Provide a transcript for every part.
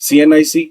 CNIC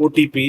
OTP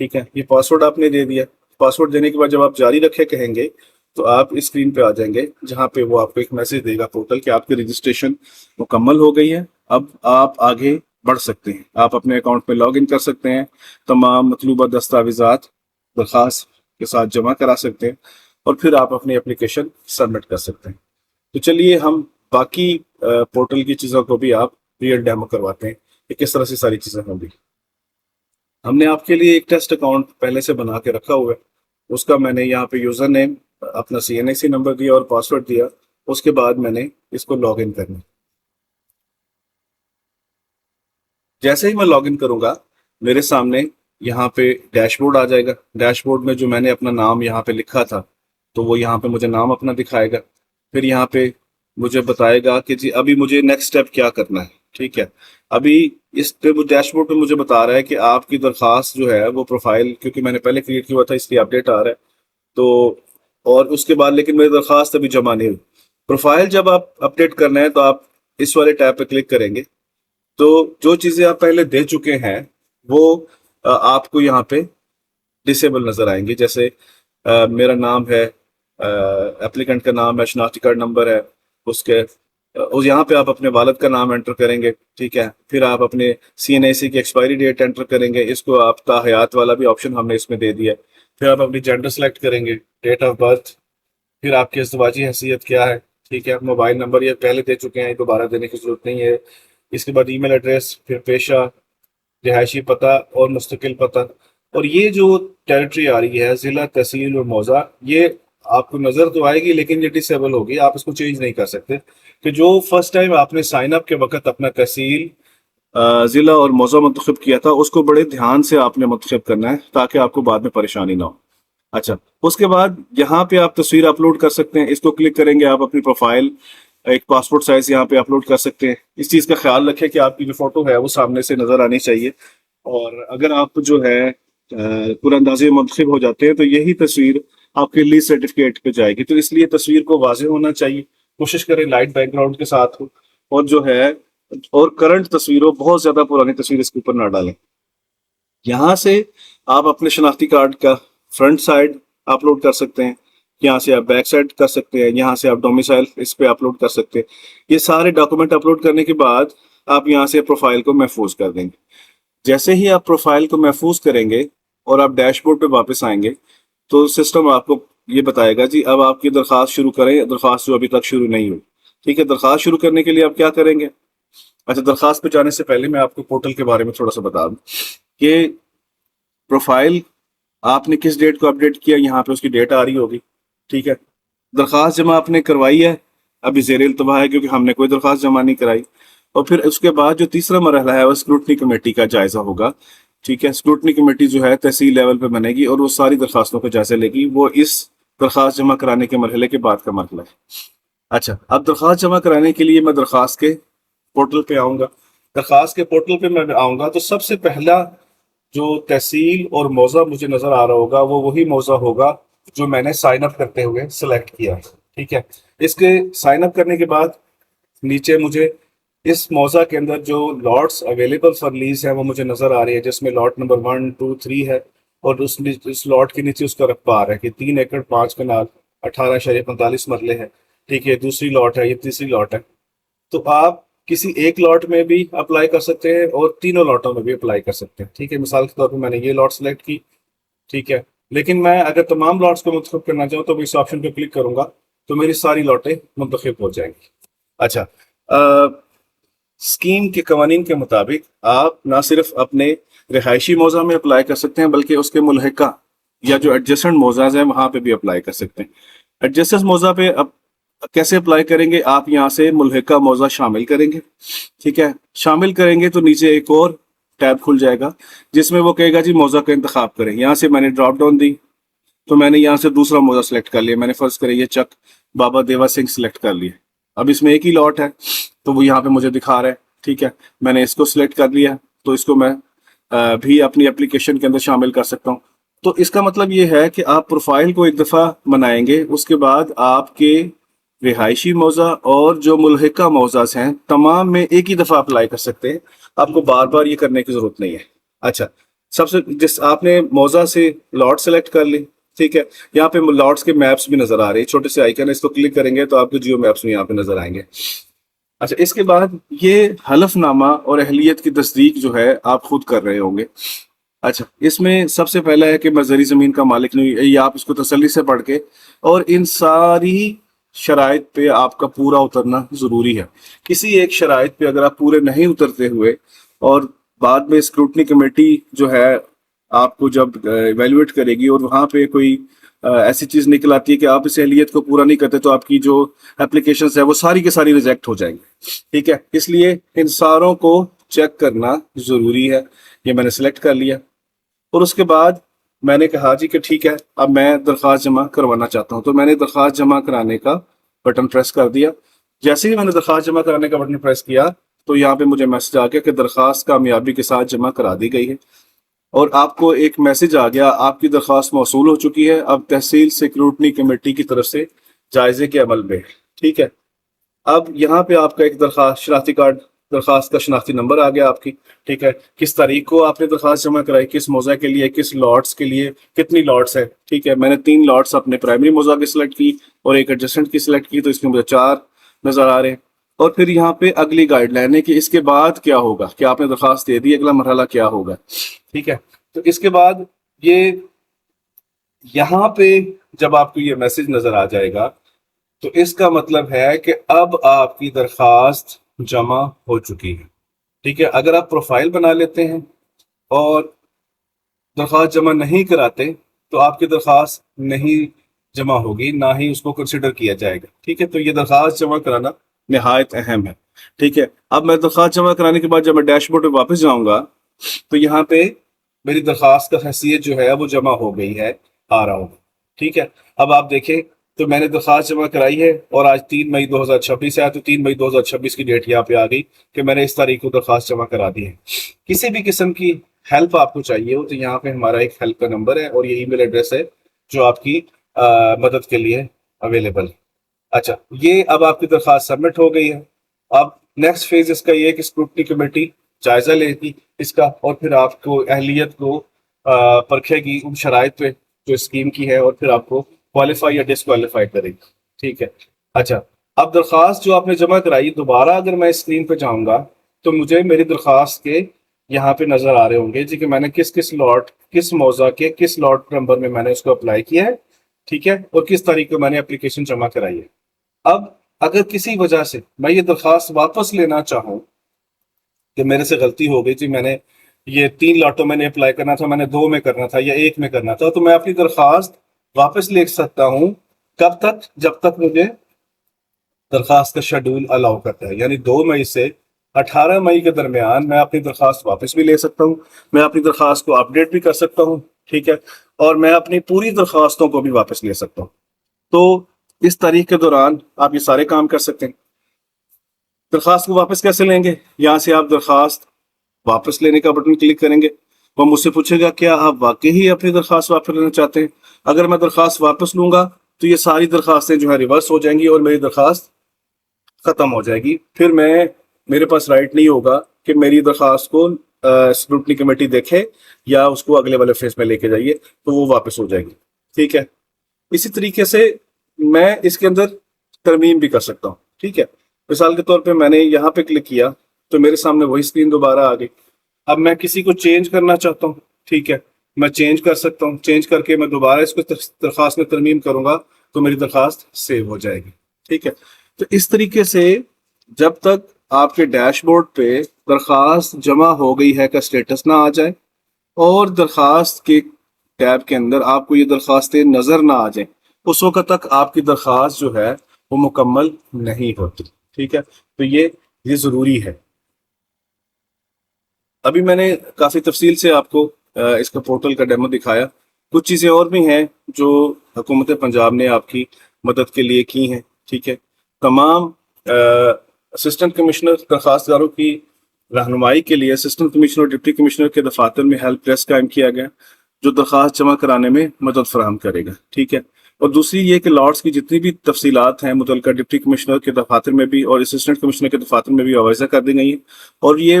ٹھیک ہے، یہ پاسورڈ آپ نے دے دیا. پاسورڈ دینے کے بعد جب آپ جاری رکھے کہیں گے تو آپ اس اسکرین پہ آ جائیں گے جہاں پہ وہ آپ کو ایک میسج دے گا پورٹل کہ آپ کی رجسٹریشن مکمل ہو گئی ہے. اب آپ آگے بڑھ سکتے ہیں. آپ اپنے اکاؤنٹ پہ لاگ ان کر سکتے ہیں، تمام مطلوبہ دستاویزات درخواست کے ساتھ جمع کرا سکتے ہیں، اور پھر آپ اپنی اپلیکیشن سبمٹ کر سکتے ہیں. تو چلیے ہم باقی پورٹل کی چیزوں کو بھی آپ ریئل ڈیمو کرواتے ہیں کہ کس طرح سے ساری چیزیں ہوں گی. ہم نے آپ کے لیے ایک ٹیسٹ اکاؤنٹ پہلے سے بنا کے رکھا ہوا ہے. اس کا میں نے یہاں پہ یوزر نیم، اپنا CNAC نمبر دیا اور پاسورڈ دیا. اس کے بعد میں نے اس کو لاگ ان کرنا. جیسے ہی میں لاگ ان کروں گا میرے سامنے یہاں پہ ڈیش بورڈ آ جائے گا. ڈیش بورڈ میں جو میں نے اپنا نام یہاں پہ لکھا تھا تو وہ یہاں پہ مجھے نام اپنا دکھائے گا. پھر یہاں پہ مجھے بتائے گا کہ جی ابھی مجھے نیکسٹ سٹیپ کیا کرنا ہے. ٹھیک ہے، ابھی اس پہ ڈیش بورڈ پہ مجھے بتا رہا ہے کہ آپ کی درخواست جو ہے وہ پروفائل، کیونکہ میں نے پہلے کریٹ کیا ہوا تھا اس لیے اپڈیٹ آ رہا ہے. تو اور اس کے بعد لیکن میری درخواست ابھی جمع نہیں ہوئی. پروفائل جب آپ اپڈیٹ کرنا ہے تو آپ اس والے ٹیب پہ کلک کریں گے تو جو چیزیں آپ پہلے دے چکے ہیں وہ آپ کو یہاں پہ ڈسیبل نظر آئیں گے. جیسے میرا نام ہے، اپلیکنٹ کا نام ہے، شناختی کارڈ نمبر ہے اس کے، اور یہاں پہ آپ اپنے والد کا نام انٹر کریں گے. ٹھیک ہے، پھر آپ اپنے CNAC کی ایکسپائری ڈیٹ انٹر کریں گے. اس کو آپ تا حیات والا بھی آپشن ہم نے اس میں دے دیا. پھر آپ اپنی جینڈر سلیکٹ کریں گے، ڈیٹ آف برتھ، پھر آپ کی ازدواجی حیثیت کیا ہے. ٹھیک ہے، موبائل نمبر یہ پہلے دے چکے ہیں، دوبارہ دینے کی ضرورت نہیں ہے. اس کے بعد ای میل ایڈریس، پھر پیشہ، رہائشی پتہ اور مستقل پتہ. اور یہ جو ٹیریٹری آ رہی ہے ضلع، تحصیل اور موضع، یہ آپ کو نظر تو آئے گی لیکن یہ ڈسیبل ہوگی، آپ اس کو چینج نہیں کر سکتے. کہ جو فرسٹ ٹائم آپ نے سائن اپ کے وقت اپنا تحصیل، ضلع اور موضوع منتخب کیا تھا اس کو بڑے دھیان سے آپ نے منتخب کرنا ہے تاکہ آپ کو بعد میں پریشانی نہ ہو. اچھا، اس کے بعد یہاں پہ آپ تصویر اپلوڈ کر سکتے ہیں. اس کو کلک کریں گے آپ اپنی پروفائل، ایک پاسپورٹ سائز یہاں پہ اپلوڈ کر سکتے ہیں. اس چیز کا خیال رکھیں کہ آپ کی جو فوٹو ہے وہ سامنے سے نظر آنی چاہیے. اور اگر آپ جو ہے پورا اندازے منتخب ہو جاتے ہیں تو یہی تصویر آپ کے لیے سرٹیفکیٹ پہ جائے گی. تو اس لیے تصویر کو واضح ہونا چاہیے. کوشش کریں لائٹ بیک گراؤنڈ کے ساتھ ہو، اور جو ہے اور کرنٹ تصویروں، بہت زیادہ پرانی تصویر اس کے اوپر نہ ڈالیں. یہاں سے آپ اپنے شناختی کارڈ کا فرنٹ سائڈ اپلوڈ کر سکتے ہیں، یہاں سے آپ بیک سائڈ کر سکتے ہیں، یہاں سے آپ ڈومیسائل اس پہ اپلوڈ کر سکتے ہیں. یہ سارے ڈاکومنٹ اپلوڈ کرنے کے بعد آپ یہاں سے پروفائل کو محفوظ کر دیں گے. جیسے ہی آپ پروفائل کو محفوظ کریں گے اور آپ ڈیش بورڈ پہ واپس آئیں گے تو سسٹم آپ کو یہ بتائے گا جی اب آپ کی درخواست شروع کریں، درخواست جو ابھی تک شروع نہیں ہوئی. ٹھیک ہے، درخواست شروع کرنے کے لیے آپ کیا کریں گے؟ اچھا، درخواست پہ جانے سے پہلے میں آپ کو پورٹل کے بارے میں تھوڑا سا بتا دوں کہ پروفائل آپ نے کس ڈیٹ کو اپڈیٹ کیا، یہاں پہ اس کی ڈیٹ آ رہی ہوگی. ٹھیک ہے، درخواست جمع آپ نے کروائی ہے، ابھی زیر التوا ہے کیونکہ ہم نے کوئی درخواست جمع نہیں کرائی. اور پھر اس کے بعد جو تیسرا مرحلہ ہے وہ اسکروٹنی کمیٹی کا جائزہ ہوگا. ٹھیک ہے، اسکروٹنی کمیٹی جو ہے تحصیل لیول پہ بنے گی اور وہ ساری درخواستوں کا جائزہ لے گی. وہ اس درخواست جمع کرانے کے مرحلے کے بعد کا مرحلہ ہے. اچھا، اب درخواست جمع کرانے کے لیے میں درخواست کے پورٹل پہ آؤں گا. درخواست کے پورٹل پہ میں آؤں گا تو سب سے پہلا جو تحصیل اور موضع مجھے نظر آ رہا ہوگا وہ وہی موضع ہوگا جو میں نے سائن اپ کرتے ہوئے سلیکٹ کیا. ٹھیک ہے، اس کے سائن اپ کرنے کے بعد نیچے مجھے اس موضع کے اندر جو لاٹس اویلیبل فار لیز ہیں وہ مجھے نظر آ رہی ہے، جس میں لاٹ نمبر 1 2 3 ہے. اور اس لاٹ کے نیچے اس کا رقبہ آ رہا ہے کہ 3 ایکڑ 5 کنال 18.45 مرلے ہے. ٹھیک ہے، دوسری لاٹ ہے، یہ تیسری لاٹ ہے. تو آپ کسی ایک لاٹ میں بھی اپلائی کر سکتے ہیں اور تینوں لاٹوں میں بھی اپلائی کر سکتے ہیں. ٹھیک ہے، مثال کے طور پہ میں نے یہ لاٹ سلیکٹ کی. ٹھیک ہے، لیکن میں اگر تمام لاٹس کو منتخب کرنا چاہوں تو میں اس آپشن پہ کلک کروں گا تو میری ساری لاٹیں منتخب ہو جائیں گی. اچھا، اسکیم کے قوانین کے مطابق آپ نہ صرف اپنے رہائشی موضع میں اپلائی کر سکتے ہیں بلکہ اس کے ملحقہ یا جو ایڈجسٹنٹ موضاع ہیں وہاں پہ بھی اپلائی کر سکتے ہیں. ایڈجسٹنٹ موضع پہ اب کیسے اپلائی کریں گے؟ آپ یہاں سے ملحقہ موضع شامل کریں گے. ٹھیک ہے، شامل کریں گے تو نیچے ایک اور ٹیب کھل جائے گا جس میں وہ کہے گا جی موضع کا انتخاب کریں. یہاں سے میں نے ڈراپ ڈاؤن دی تو میں نے یہاں سے دوسرا موضع سلیکٹ کر لیا. میں نے فرض کرے یہ چک بابا دیوا سنگھ سلیکٹ کر لیا. اب اس میں ایک ہی لاٹ ہے تو وہ یہاں پہ مجھے دکھا رہا ہے. ٹھیک ہے، میں نے اس کو سلیکٹ کر لیا تو اس کو میں بھی اپنی اپلیکیشن کے اندر شامل کر سکتا ہوں. تو اس کا مطلب یہ ہے کہ آپ پروفائل کو ایک دفعہ بنائیں گے، اس کے بعد آپ کے رہائشی موضع اور جو ملحقہ موضاع ہیں تمام میں ایک ہی دفعہ اپلائی کر سکتے ہیں. آپ کو بار بار یہ کرنے کی ضرورت نہیں ہے. اچھا، سب سے جس آپ نے موزہ سے لاٹ سلیکٹ کر لی، ٹھیک ہے، یہاں پہ لاٹس کے میپس بھی نظر آ رہے ہیں، چھوٹے سے آئیکن ہے، اس کو کلک کریں گے تو آپ کو جیو میپس بھی یہاں پہ نظر آئیں گے۔ اچھا، اس کے بعد یہ حلف نامہ اور اہلیت کی تصدیق جو ہے آپ خود کر رہے ہوں گے۔ اچھا، اس میں سب سے پہلا ہے کہ میں زرعی زمین کا مالک نہیں، یہ آپ اس کو تسلی سے پڑھ کے اور ان ساری شرائط پہ آپ کا پورا اترنا ضروری ہے۔ کسی ایک شرائط پہ اگر آپ پورے نہیں اترتے ہوئے اور بعد میں اسکروٹنی کمیٹی جو ہے آپ کو جب ایویلویٹ کرے گی اور وہاں پہ کوئی ایسی چیز نکل آتی ہے کہ آپ اس اہلیت کو پورا نہیں کرتے، تو آپ کی جو اپلیکیشنز ہے وہ ساری کے ساری ریجیکٹ ہو جائیں گے، ٹھیک ہے۔ اس لیے ان ساروں کو چیک کرنا ضروری ہے۔ یہ میں نے سلیکٹ کر لیا اور اس کے بعد میں نے کہا جی کہ ٹھیک ہے، اب میں درخواست جمع کروانا چاہتا ہوں، تو میں نے درخواست جمع کرانے کا بٹن پریس کر دیا۔ جیسے ہی میں نے درخواست جمع کرانے کا بٹن پریس کیا تو یہاں پہ مجھے میسج آ گیا کہ درخواست کامیابی کے ساتھ جمع کرا دی گئی ہے، اور آپ کو ایک میسج آ گیا آپ کی درخواست موصول ہو چکی ہے، اب تحصیل سکروٹنی کمیٹی کی طرف سے جائزے کے عمل میں، ٹھیک ہے۔ اب یہاں پہ آپ کا ایک درخواست شناختی کارڈ، درخواست کا شناختی نمبر آ گیا آپ کی، ٹھیک ہے، کس تاریخ کو آپ نے درخواست جمع کرائی، کس موضوع کے لیے، کس لاٹس کے لیے، کتنی لاٹس ہے، ٹھیک ہے۔ میں نے 3 لاٹس اپنے پرائمری موضوع کی سلیکٹ کی اور ایک ایڈجسٹنٹ کی سلیکٹ کی، تو اس میں مجھے 4 نظر آ رہے ہیں۔ اور پھر یہاں پہ اگلی گائیڈ لائن ہے کہ اس کے بعد کیا ہوگا، کہ آپ نے درخواست دے دی، اگلا مرحلہ کیا ہوگا، ٹھیک ہے۔ تو اس کے بعد یہ یہاں پہ جب آپ کو یہ میسج نظر آ جائے گا تو اس کا مطلب ہے کہ اب آپ کی درخواست جمع ہو چکی ہے، ٹھیک ہے۔ اگر آپ پروفائل بنا لیتے ہیں اور درخواست جمع نہیں کراتے تو آپ کی درخواست نہیں جمع ہوگی، نہ ہی اس کو کنسیڈر کیا جائے گا، ٹھیک ہے۔ تو یہ درخواست جمع کرانا نہایت اہم ہے، ٹھیک ہے۔ اب میں درخواست جمع کرانے کے بعد جب میں ڈیش بورڈ پہ واپس جاؤں گا تو یہاں پہ میری درخواست کا حیثیت جو ہے وہ جمع ہو گئی ہے، آ رہا ہوگا، ٹھیک ہے۔ اب آپ دیکھیں تو میں نے درخواست جمع کرائی ہے اور آج 3 مئی 2026 ہے، تو 3 مئی 2026 کی ڈیٹ یہاں پہ آ گئی کہ میں نے اس تاریخ کو درخواست جمع کرا دی ہے۔ کسی بھی قسم کی ہیلپ آپ کو چاہیے ہو تو یہاں پہ ہمارا ایک ہیلپ کا نمبر ہے اور یہ ای میل ایڈریس ہے جو آپ کی مدد کے لیے اویلیبل ہے۔ اچھا، یہ اب آپ کی درخواست سبمٹ ہو گئی ہے۔ اب نیکسٹ فیز اس کا یہ ہے کہ اسکروٹنی کمیٹی جائزہ لے گی اس کا اور پھر آپ کو اہلیت کو پرکھے گی ان شرائط پہ جو اسکیم کی ہے، اور پھر آپ کو کوالیفائی یا ڈسکوالیفائی کرے گی، ٹھیک ہے۔ اچھا، اب درخواست جو آپ نے جمع کرائی، دوبارہ اگر میں اسکرین پہ جاؤں گا تو مجھے میری درخواست کے یہاں پہ نظر آ رہے ہوں گے جی کہ میں نے کس لاٹ، کس موضوع کے کس لاٹ نمبر میں نے اس کو اپلائی کیا ہے، ٹھیک ہے، اور کس تاریخ کو میں نے اپلیکیشن جمع کرائی ہے۔ اب اگر کسی وجہ سے میں یہ درخواست واپس لینا چاہوں کہ میرے سے غلطی ہو گئی جی، میں نے یہ 3 لاٹوں میں نے اپلائی کرنا تھا، میں نے 2 میں کرنا تھا یا 1 میں کرنا تھا، تو میں اپنی درخواست واپس لے سکتا ہوں۔ کب تک؟ جب تک مجھے درخواست کا شیڈول الاؤ کرتا ہے، یعنی 2 مئی سے 18 مئی کے درمیان میں اپنی درخواست واپس بھی لے سکتا ہوں، میں اپنی درخواست کو اپڈیٹ بھی کر سکتا ہوں، ٹھیک ہے، اور میں اپنی پوری درخواستوں کو بھی واپس لے سکتا ہوں۔ تو اس تاریخ کے دوران آپ یہ سارے کام کر سکتے ہیں۔ درخواست کو واپس کیسے لیں گے؟ یہاں سے آپ درخواست واپس لینے کا بٹن کلک کریں گے، وہ مجھ سے پوچھے گا کیا آپ واقعی اپنی درخواست واپس لینا چاہتے ہیں۔ اگر میں درخواست واپس لوں گا تو یہ ساری درخواستیں جو ہے ریورس ہو جائیں گی اور میری درخواست ختم ہو جائے گی، پھر میرے پاس رائٹ نہیں ہوگا کہ میری درخواست کو اسکروٹنی کمیٹی دیکھے یا اس کو اگلے والے فیز میں لے کے جائیے، تو وہ واپس ہو جائے گی، ٹھیک ہے۔ اسی طریقے سے میں اس کے اندر ترمیم بھی کر سکتا ہوں، ٹھیک ہے۔ مثال کے طور پہ میں نے یہاں پہ کلک کیا تو میرے سامنے وہی اسکرین دوبارہ آ گئی۔ اب میں کسی کو چینج کرنا چاہتا ہوں، ٹھیک ہے، میں چینج کر سکتا ہوں، چینج کر کے میں دوبارہ اس کو درخواست میں ترمیم کروں گا تو میری درخواست سیو ہو جائے گی، ٹھیک ہے۔ تو اس طریقے سے جب تک آپ کے ڈیش بورڈ پہ درخواست جمع ہو گئی ہے کا سٹیٹس نہ آ جائے اور درخواست کے ٹیب کے اندر آپ کو یہ درخواستیں نظر نہ آ جائیں، اس وقت تک آپ کی درخواست جو ہے وہ مکمل نہیں ہوتی، ٹھیک ہے۔ تو یہ ضروری ہے۔ ابھی میں نے کافی تفصیل سے آپ کو اس کا پورٹل کا ڈیمو دکھایا، کچھ چیزیں اور بھی ہیں جو حکومت پنجاب نے آپ کی مدد کے لیے کی ہیں، ٹھیک ہے۔ تمام اسسٹنٹ کمشنر درخواست داروں کی رہنمائی کے لیے اسسٹنٹ کمشنر اور ڈپٹی کمشنر کے دفاتر میں ہیلپ ڈیسک قائم کیا گیا جو درخواست جمع کرانے میں مدد فراہم کرے گا، ٹھیک ہے۔ اور دوسری یہ کہ لاٹس کی جتنی بھی تفصیلات ہیں متعلقہ ڈپٹی کمشنر کے دفاتر میں بھی اور اسسٹنٹ کمشنر کے دفاتر میں بھی آویزہ کر دی گئی ہیں، اور یہ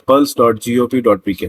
.pulse.gop.pk।